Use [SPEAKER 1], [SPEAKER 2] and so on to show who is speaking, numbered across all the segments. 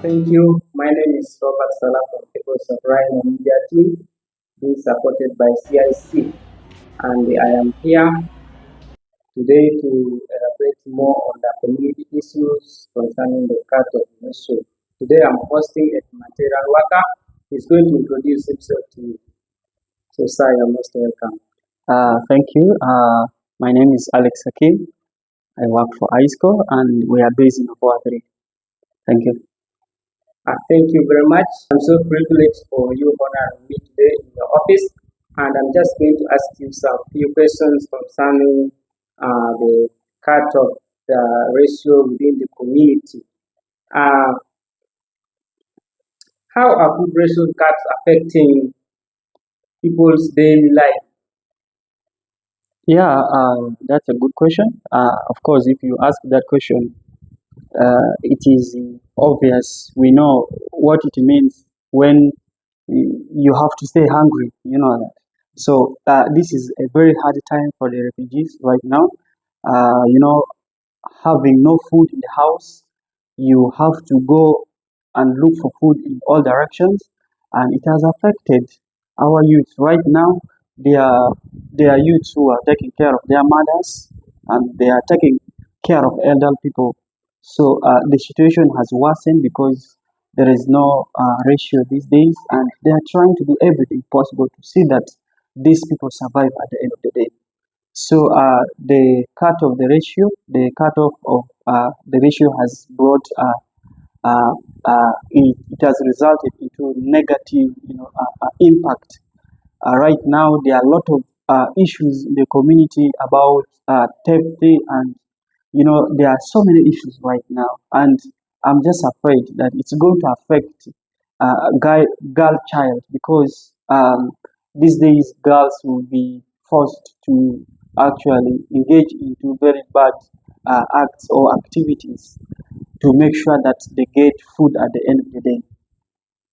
[SPEAKER 1] Thank you. My name is Robert Salah from People's of Rhino Media Team, being supported by CIC, and I am here today to elaborate more on the community issues concerning the cut of the issue. Today I'm hosting a humanitarian worker. He's going to introduce himself to you. So, sir, you're most welcome.
[SPEAKER 2] Thank you. My name is Alex Hakim. I work for ISCO and we are based in Obuathiri. Thank you.
[SPEAKER 1] Thank you very much. I'm so privileged for you honoring me today in your office, and I'm just going to ask you some few questions concerning the cut of the ratio within the community. How are food ration cuts affecting people's daily life?
[SPEAKER 2] Yeah, that's a good question. Of course, if you ask that question, it is obvious. We know what it means when you have to stay hungry. You know that. So this is a very hard time for the refugees right now. You know, having no food in the house, you have to go and look for food in all directions, and it has affected our youth right now. They are youths who are taking care of their mothers, and they are taking care of elder people. So the situation has worsened because there is no ratio these days, and they are trying to do everything possible to see that these people survive at the end of the day. So the cut of the ratio, the cutoff of the ratio has brought it has resulted into negative, impact. Right now, there are a lot of issues in the community about theft, and there are so many issues right now, and I'm just afraid that it's going to affect girl child because these days girls will be forced to actually engage into very bad acts or activities to make sure that they get food at the end of the day.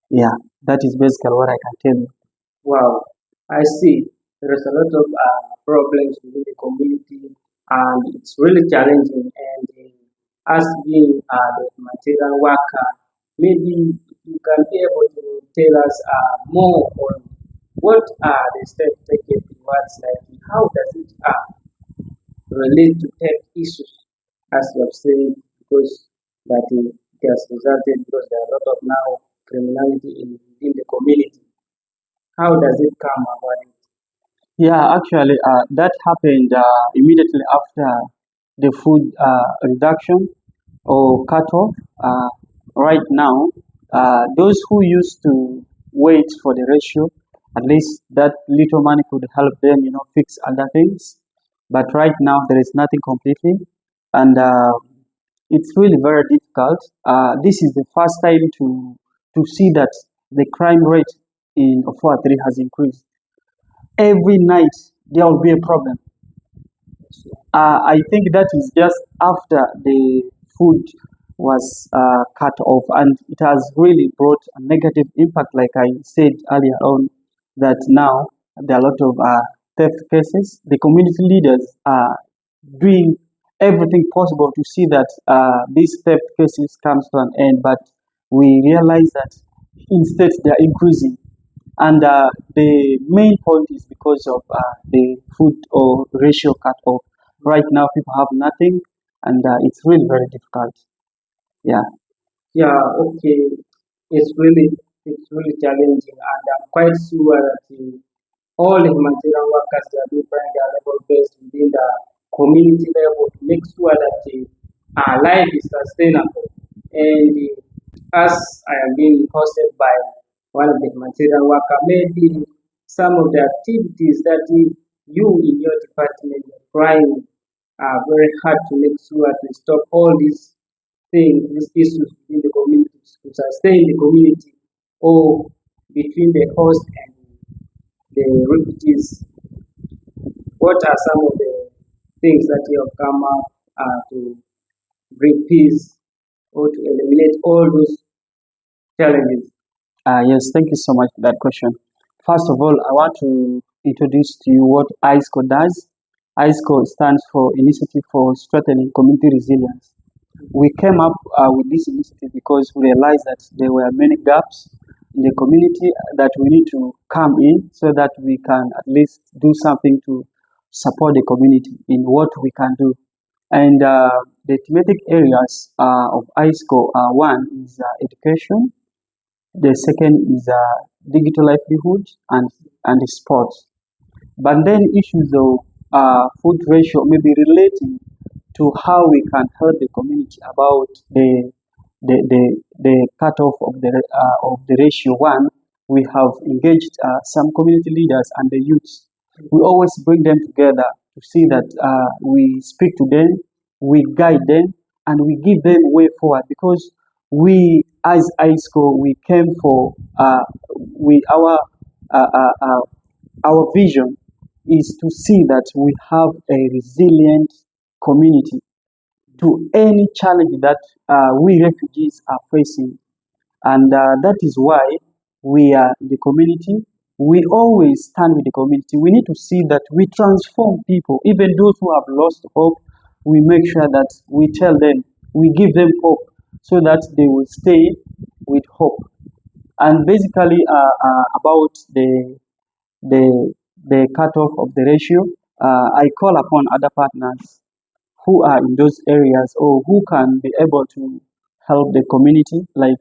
[SPEAKER 2] Yeah, that is basically what I can tell you.
[SPEAKER 1] Wow, I see. There is a lot of problems within the community, and it's really challenging. And us being the humanitarian worker, maybe you can be able to tell us more on what are the steps taken towards, like, how does it relate to tech issues, as you have said, because that it has resulted because there are a lot of now criminality in the community. How does it come about it?
[SPEAKER 2] Yeah, actually, that happened immediately after the food reduction or cutoff. Right now, those who used to wait for the ratio, at least that little money could help them, fix other things. But right now, there is nothing completely, and it's really very difficult. This is the first time to see that the crime rate in Ofua 3 has increased. Every night there will be a problem. I think that is just after the food was cut off, and it has really brought a negative impact, like I said earlier on, that now there are a lot of theft cases. The community leaders are doing everything possible to see that these theft cases comes to an end, but we realize that instead they are increasing. And the main point is because of the food or ratio cut off. Right now, people have nothing, and it's really very difficult. Yeah.
[SPEAKER 1] Yeah, okay. It's really challenging, and I'm quite sure that all the humanitarian workers they are doing their level best within the community level to make sure that our life is sustainable. And as I am being hosted by one of the humanitarian worker, maybe some of the activities that you in your department are trying are very hard to make sure to stop all these things, these issues in the community, to sustain the community or between the host and the refugees. What are some of the things that you have come up to bring peace or to eliminate all those challenges?
[SPEAKER 2] Yes, thank you so much for that question. First of all, I want to introduce to you what ISCO does. ISCO stands for Initiative for Strengthening Community Resilience. We came up with this initiative because we realized that there were many gaps in the community that we need to come in so that we can at least do something to support the community in what we can do. And the thematic areas of ISCO one is education, the second is digital livelihood and sports. But then issues of food ratio may be relating to how we can help the community about the cutoff of the ratio one. We have engaged some community leaders and the youths. We always bring them together to see that we speak to them, we guide them, and we give them way forward because we as ISCO we came for we uh, uh, uh, our vision is to see that we have a resilient community to any challenge that we refugees are facing. And that is why we are in the community. We always stand with the community. We need to see that we transform people, even those who have lost hope. We make sure that we tell them, we give them hope so that they will stay with hope. And basically, about the the cutoff of the ratio, I call upon other partners who are in those areas or who can be able to help the community, like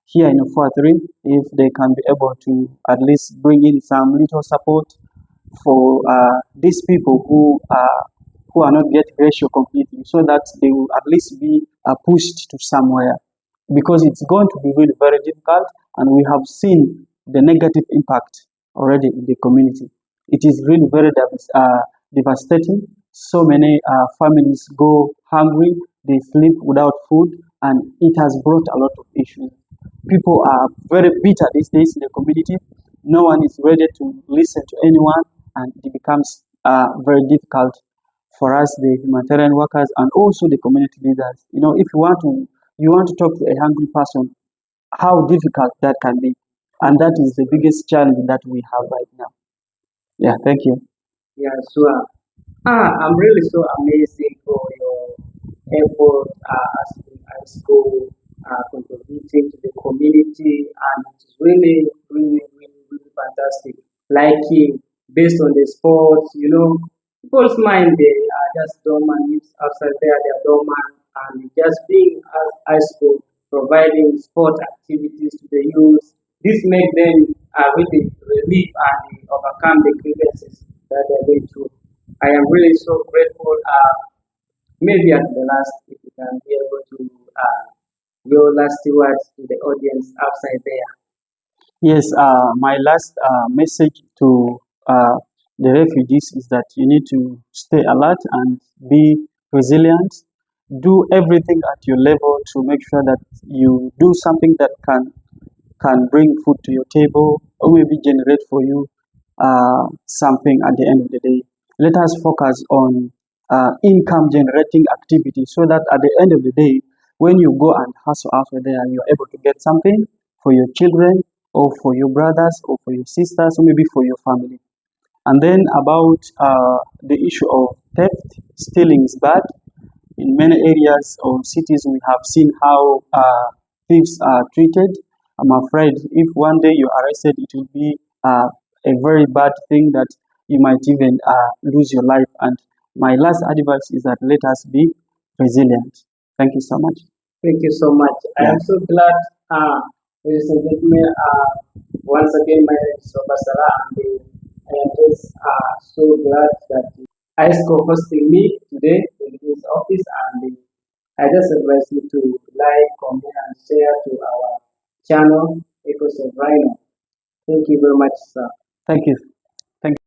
[SPEAKER 2] here in Ufatri, if they can be able to at least bring in some little support for these people who are not getting ratio completely, so that they will at least be pushed to somewhere because it's going to be really very difficult and we have seen the negative impact already in the community. It is really very devastating. So many families go hungry, they sleep without food, and it has brought a lot of issues. People are very bitter these days in the community. No one is ready to listen to anyone, and it becomes very difficult for us, the humanitarian workers, and also the community leaders. You know, if you want to talk to a hungry person, how difficult that can be, and that is the biggest challenge that we have right now. Yeah, thank you.
[SPEAKER 1] Yeah, sure. I'm really so amazing for your effort as in high school, contributing to the community, and it's really fantastic. Liking based on the sports, people's mind they are just dormant, it's outside there they're dormant, and just being as high school providing sport activities to the youth. This make them really relieve and overcome the grievances that they're going through. I am really so grateful. Maybe at the last, if you can be able to your last words to the audience outside there.
[SPEAKER 2] Yes, my last message to the refugees is that you need to stay alert and be resilient. Do everything at your level to make sure that you do something that can bring food to your table or maybe generate for you something at the end of the day. Let us focus on income generating activity so that at the end of the day, when you go and hustle after there, you're able to get something for your children or for your brothers or for your sisters or maybe for your family. And then about the issue of theft, stealing is bad. In many areas or cities, we have seen how thieves are treated. I'm afraid if one day you're arrested, it will be a very bad thing that you might even lose your life. And my last advice is that let us be resilient. Thank you so much.
[SPEAKER 1] Thank you so much. I
[SPEAKER 2] Yeah.
[SPEAKER 1] am so glad, ladies and gentlemen. Once again, my name is Obasara, and I am just so glad that ISCO hosting me today in his office, and I just advise you to like, comment, and share to our channel, Echoes of Rhino. Thank you very much, sir.
[SPEAKER 2] Thank you. Thank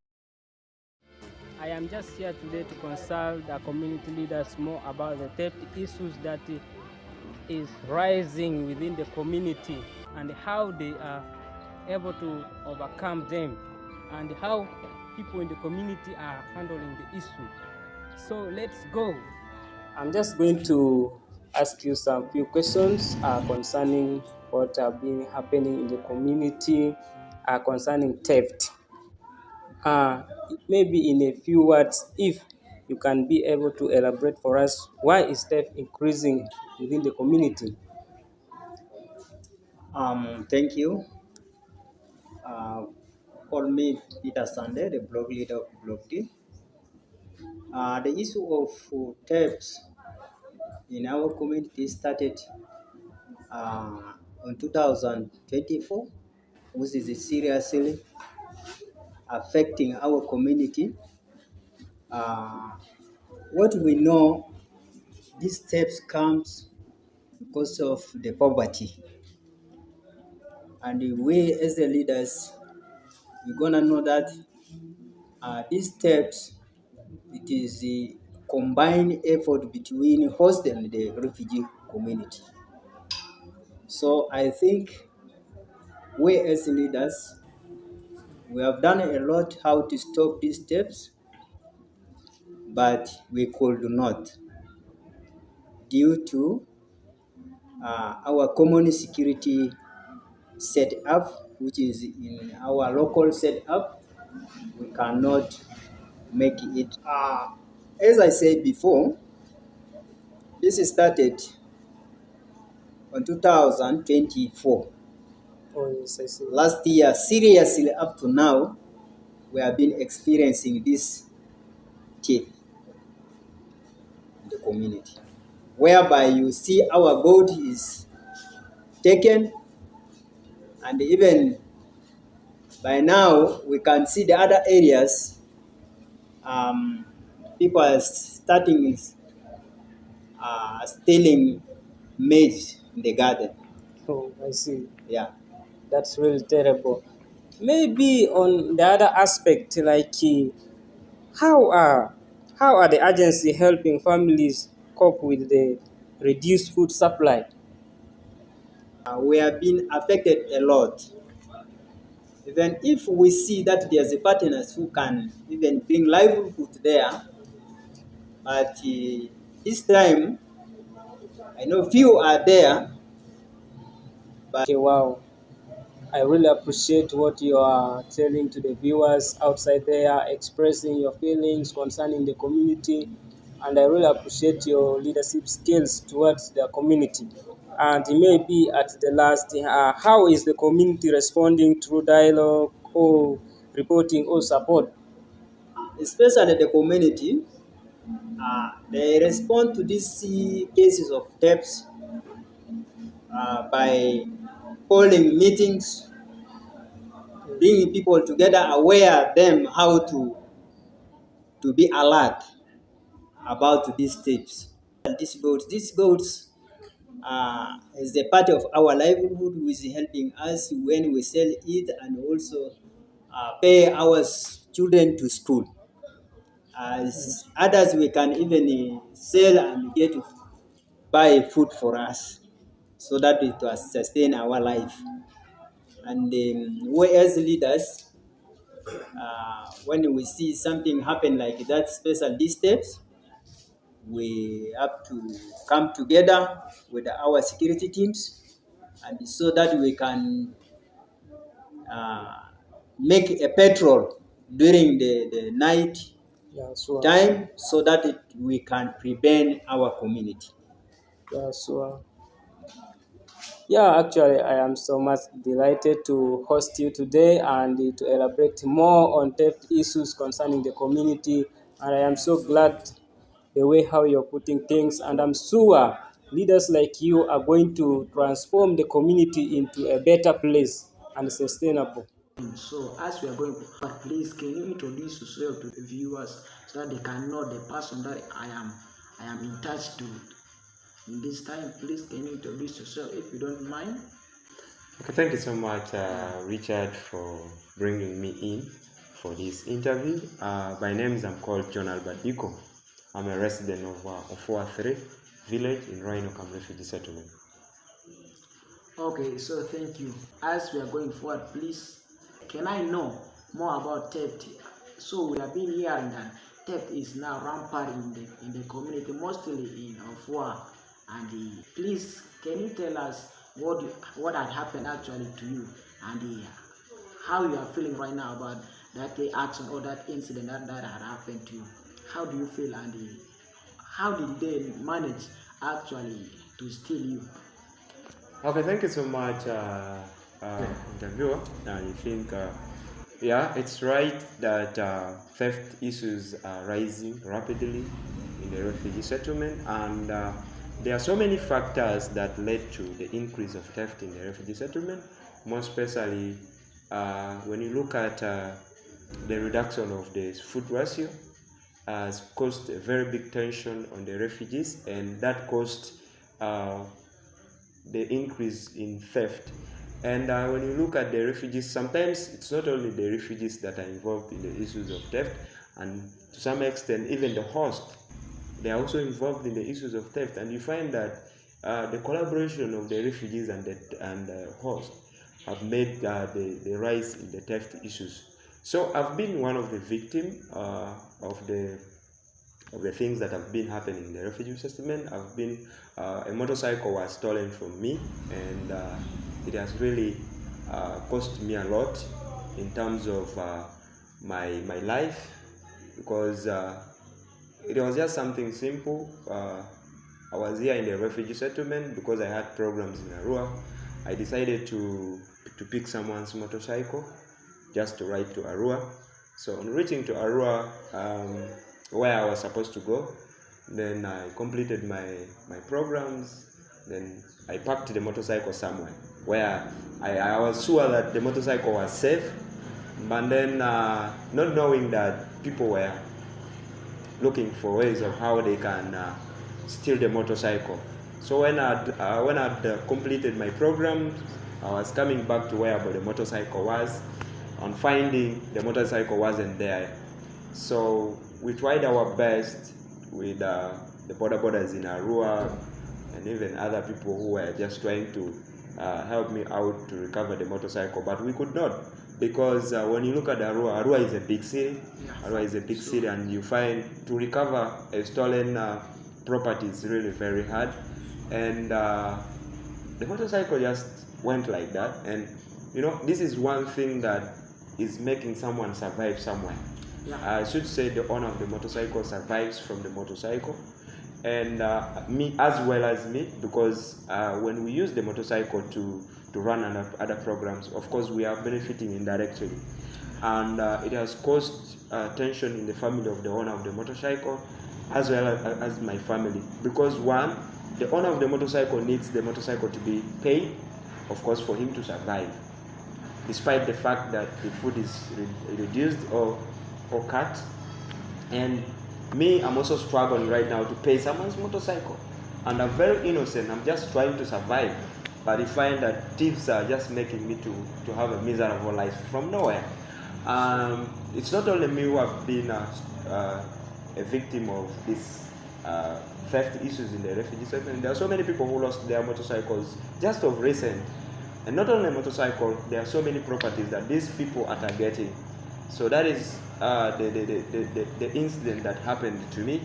[SPEAKER 3] I am just here today to consult the community leaders more about the theft issues that is rising within the community and how they are able to overcome them and how people in the community are handling the issue. So let's go. I'm just going to ask you some few questions concerning what have been happening in the community concerning theft. Maybe in a few words, if you can be able to elaborate for us why is theft increasing within the community?
[SPEAKER 4] Thank you. Call me Peter Sunday, the blog leader of Blog D. The issue of thefts in our community started in 2024, which is seriously affecting our community. What we know, these thefts comes because of the poverty, and we as the leaders, we're gonna know that these thefts, it is the combined effort between host and the refugee community. So I think we as leaders, we have done a lot how to stop these steps, but we could not due to our common security setup, which is in our local setup. We cannot make it. As I said before, this started in 2024.
[SPEAKER 3] Oh, yes, I see.
[SPEAKER 4] Last year, seriously up to now, we have been experiencing this thief in the community, whereby you see our goat is taken, and even by now we can see the other areas. People are starting stealing maize in the garden.
[SPEAKER 3] Oh, I see.
[SPEAKER 4] Yeah.
[SPEAKER 3] That's really terrible. Maybe on the other aspect, like how are how are the agency helping families cope with the reduced food supply?
[SPEAKER 4] We have been affected a lot. Even if we see that there's a partners who can even bring livelihood there, but this time I know few are there. But
[SPEAKER 3] Okay, wow. I really appreciate what you are telling to the viewers outside there, expressing your feelings concerning the community, and I really appreciate your leadership skills towards the community. And maybe at the last, how is the community responding through dialogue or reporting or support?
[SPEAKER 4] especially the community, they respond to these cases of thefts by holding meetings, bringing people together, aware them how to be alert about these thefts. And these goats is a part of our livelihood, which is helping us when we sell it and also pay our children to school. As others, we can even sell and get buy food for us so that it will sustain our life. And we as leaders, when we see something happen like that, special these steps, we have to come together with our security teams, and so that we can uh, make a patrol during the night
[SPEAKER 3] Yeah, sure.
[SPEAKER 4] time so that we can prevent our community.
[SPEAKER 3] Yeah, sure. Yeah, actually, I am so much delighted to host you today and to elaborate more on theft issues concerning the community. And I am so glad the way how you're putting things. And I'm sure leaders like you are going to transform the community into a better place and sustainable.
[SPEAKER 5] So as we are going, but please can you introduce yourself to the viewers so that they can know the person that I am in touch to in this time. Please can you introduce yourself if you don't mind?
[SPEAKER 6] Okay, thank you so much, Richard, for bringing me in for this interview. My name is I'm called John Albert Nico. I'm a resident of 4-3 village in Rhino Camp Refugee Settlement.
[SPEAKER 5] Okay, so thank you. As we are going forward, please can I know more about theft? So we have been hearing that theft is now rampant in the community, mostly in Afua. And please can you tell us what had happened actually to you and how you are feeling right now about that action or that incident that had happened to you? How do you feel, and how did they manage actually to steal you?
[SPEAKER 6] Okay, thank you so much, interviewer. I think, yeah, it's right that theft issues are rising rapidly in the refugee settlement, and there are so many factors that led to the increase of theft in the refugee settlement. More especially, when you look at the reduction of the food ratio, has caused a very big tension on the refugees, and that caused the increase in theft. And when you look at the refugees, sometimes it's not only the refugees that are involved in the issues of theft, and to some extent, even the host, they are also involved in the issues of theft. And you find that the collaboration of the refugees and the host have made the rise in the theft issues. So I've been one of the victims of the things that have been happening in the refugee settlement. I've been a motorcycle was stolen from me, and it has really cost me a lot in terms of my life, because it was just something simple. I was here in the refugee settlement because I had programs in Arua. I decided to pick someone's motorcycle just to ride to Arua. So on reaching to Arua, where I was supposed to go, then I completed my programs. Then I parked the motorcycle somewhere where I was sure that the motorcycle was safe, but then not knowing that people were looking for ways of how they can steal the motorcycle. So when I'd completed my program, I was coming back to where the motorcycle was, and finding the motorcycle wasn't there. So we tried our best with the borders in Arua and even other people who were just trying to help me out to recover the motorcycle, but we could not, because when you look at Arua is a big city. Arua is a big city, and you find to recover a stolen property is really very hard. And the motorcycle just went like that. And this is one thing that is making someone survive somewhere. I should say the owner of the motorcycle survives from the motorcycle, and me as well as me, because when we use the motorcycle to run other programs, of course we are benefiting indirectly, and it has caused tension in the family of the owner of the motorcycle as well as my family, because one, the owner of the motorcycle needs the motorcycle to be paid, of course, for him to survive, despite the fact that the food is reduced or cut. And me, I'm also struggling right now to pay someone's motorcycle, and I'm very innocent. I'm just trying to survive, but I find that thieves are just making me to have a miserable life from nowhere. It's not only me who have been a victim of this theft issues in the refugee settlement. There are so many people who lost their motorcycles just of recent, and not only motorcycle, there are so many properties that these people are targeting. So that is the incident that happened to me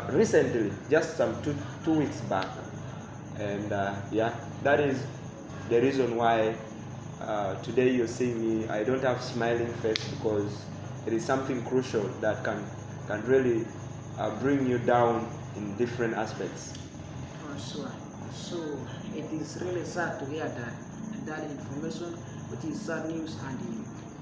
[SPEAKER 6] recently, just some two weeks back. And that is the reason why today you're seeing me. I don't have smiling face, because it is something crucial that can really bring you down in different aspects.
[SPEAKER 5] So it is really sad to hear that information, which is sad news. And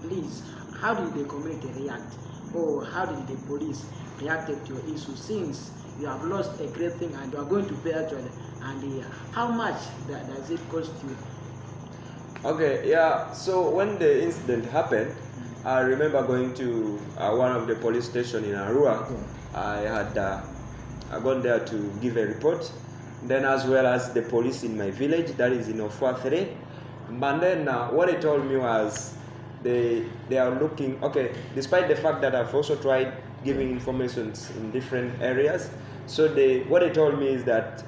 [SPEAKER 5] please, how did the community react, or how did the police react to your issue, since you have lost a great thing and you are going to pay actually, and how much does it cost you?
[SPEAKER 6] Okay, yeah. So when the incident happened, I remember going to one of the police stations in Arua. I had gone there to give a report. Then as well as the police in my village, that is in Ofuatere. But then what they told me was they are looking, okay, despite the fact that I've also tried giving information in different areas. So what they told me is that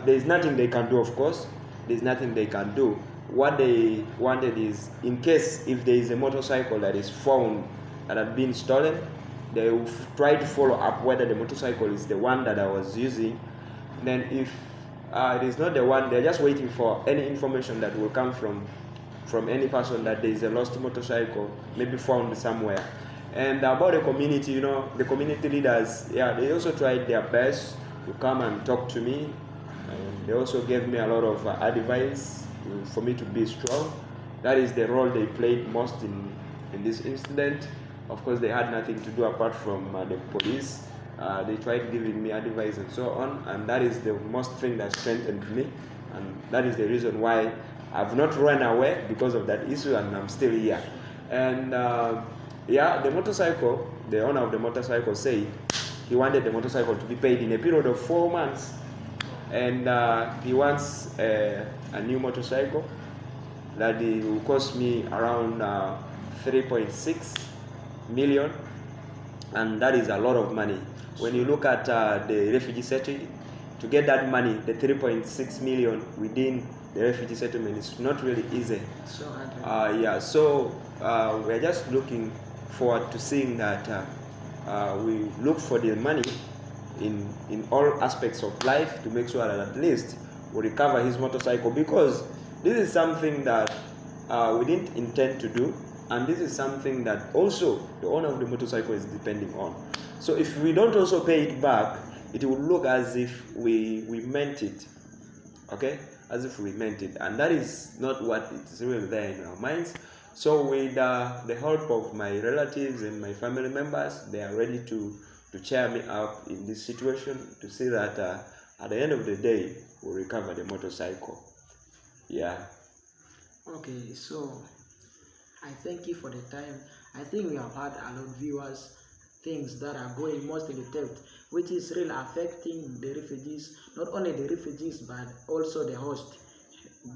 [SPEAKER 6] there's nothing they can do, of course. There's nothing they can do. What they wanted is, in case if there is a motorcycle that is found that had been stolen, they will try to follow up whether the motorcycle is the one that I was using. Then if it is not the one, they're just waiting for any information that will come from any person that there is a lost motorcycle, maybe found somewhere. And about the community, the community leaders, they also tried their best to come and talk to me. And they also gave me a lot of advice for me to be strong. That is the role they played most in this incident. Of course, they had nothing to do apart from the police. They tried giving me advice and so on, and that is the most thing that strengthened me, and that is the reason why I've not run away because of that issue, and I'm still here. And the motorcycle, the owner of the motorcycle said he wanted the motorcycle to be paid in a period of 4 months, and he wants a new motorcycle that it will cost me around 3.6 million, and that is a lot of money. When you look at the refugee settlement, to get that money, the 3.6 million within the refugee settlement is not really easy. So we're just looking forward to seeing that we look for the money in all aspects of life to make sure that at least we recover his motorcycle, because this is something that we didn't intend to do, and this is something that also the owner of the motorcycle is depending on. So if we don't also pay it back, it will look as if we meant it, okay? As if we meant it, and that is not what it's really there in our minds. So with the help of my relatives and my family members, they are ready to cheer me up in this situation, to see that at the end of the day, we'll recover the motorcycle. Yeah.
[SPEAKER 5] Okay, so I thank you for the time. I think we have had a lot of viewers, things that are going mostly theft, which is really affecting the refugees, not only the refugees but also the host.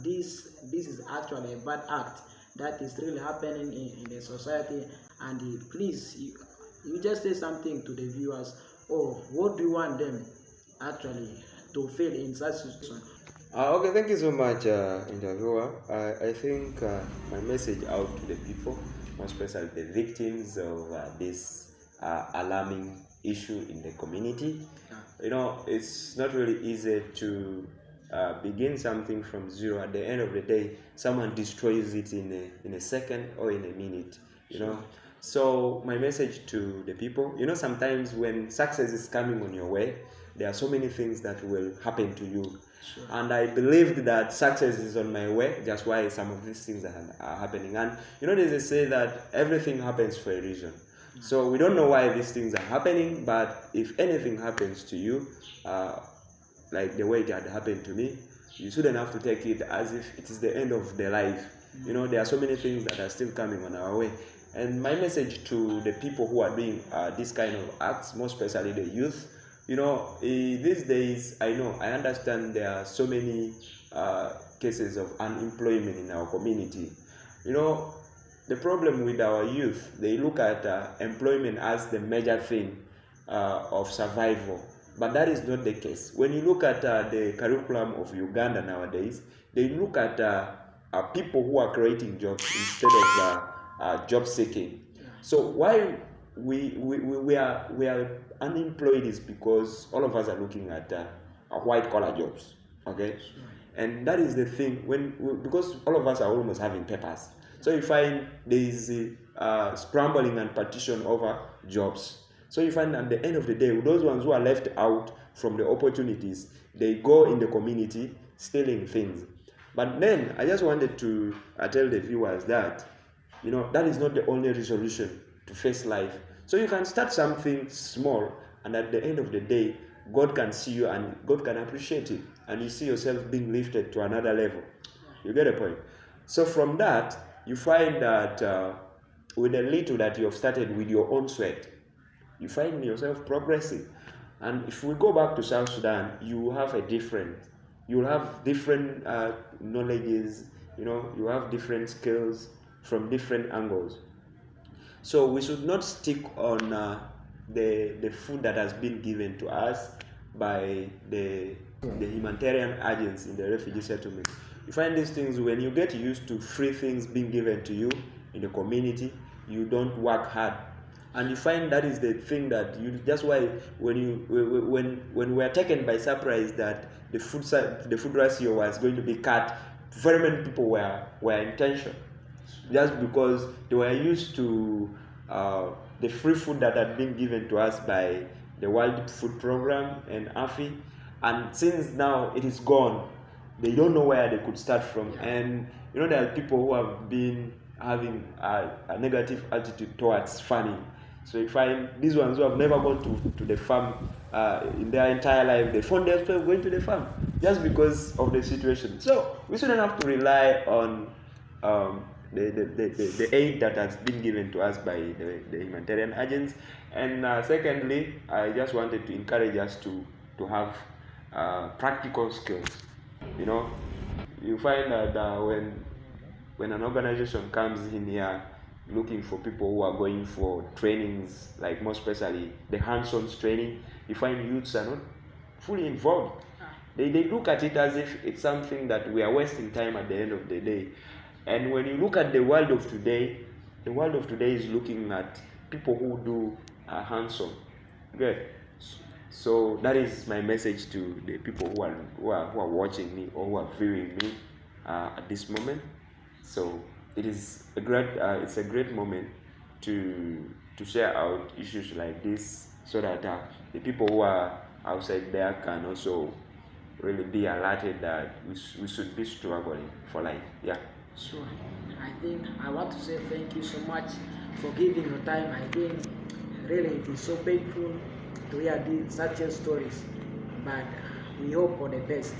[SPEAKER 5] This is actually a bad act that is really happening in the society, and please, you just say something to the viewers, or what do you want them actually to feel in such situation?
[SPEAKER 6] Okay, thank you so much, interviewer. I think my message out to the people, more especially the victims of this alarming issue in the community. It's not really easy to begin something from zero. At the end of the day, someone destroys it in a second or in a minute. So my message to the people, sometimes when success is coming on your way, there are so many things that will happen to you. Sure. And I believed that success is on my way. That's why some of these things are happening. And they say that everything happens for a reason. So we don't know why these things are happening, but if anything happens to you, like the way it had happened to me, you shouldn't have to take it as if it is the end of the life. There are so many things that are still coming on our way. And my message to the people who are doing this kind of acts, more especially the youth, these days, I understand there are so many cases of unemployment in our community. The problem with our youth, they look at employment as the major thing of survival, but that is not the case. When you look at the curriculum of Uganda nowadays, they look at people who are creating jobs instead of job seeking. So why we are unemployed is because all of us are looking at white collar jobs, okay? And that is the thing, because all of us are almost having papers. So you find there is scrambling and partition over jobs. So you find at the end of the day, those ones who are left out from the opportunities, they go in the community stealing things. But then I just wanted to tell the viewers that, that is not the only resolution to face life. So you can start something small, and at the end of the day, God can see you and God can appreciate it, and you see yourself being lifted to another level. You get a point? So from that, you find that with the little that you have started with your own sweat, you find yourself progressing. And if we go back to South Sudan, you'll have different knowledges, you have different skills from different angles. So we should not stick on the food that has been given to us by the humanitarian agents in the refugee settlement. You find these things, when you get used to free things being given to you in the community, you don't work hard. And you find that is the thing that that's why when we are taken by surprise that the food ratio was going to be cut, very many people were in tension, just because they were used to the free food that had been given to us by the World Food Program and AFI, and since now it is gone, they don't know where they could start from. And you know, there are people who have been having a negative attitude towards farming. So you find these ones who have never gone to the farm in their entire life, they found themselves going to the farm just because of the situation. So we shouldn't have to rely on the aid that has been given to us by the humanitarian agents. And secondly, I just wanted to encourage us to have practical skills. You know, you find that when an organization comes in here looking for people who are going for trainings, like most especially the hands-on training, you find youths are not fully involved. They look at it as if it's something that we are wasting time at the end of the day. And when you look at the world of today, the world of today is looking at people who do hands-on. Okay. So that is my message to the people who are watching me or who are viewing me at this moment. So it is a great moment to share out issues like this, so that the people who are outside there can also really be alerted that we should be struggling for life. Yeah.
[SPEAKER 5] So I think I want to say thank you so much for giving your time. I think really it is so painful to hear such stories, but we hope for the best.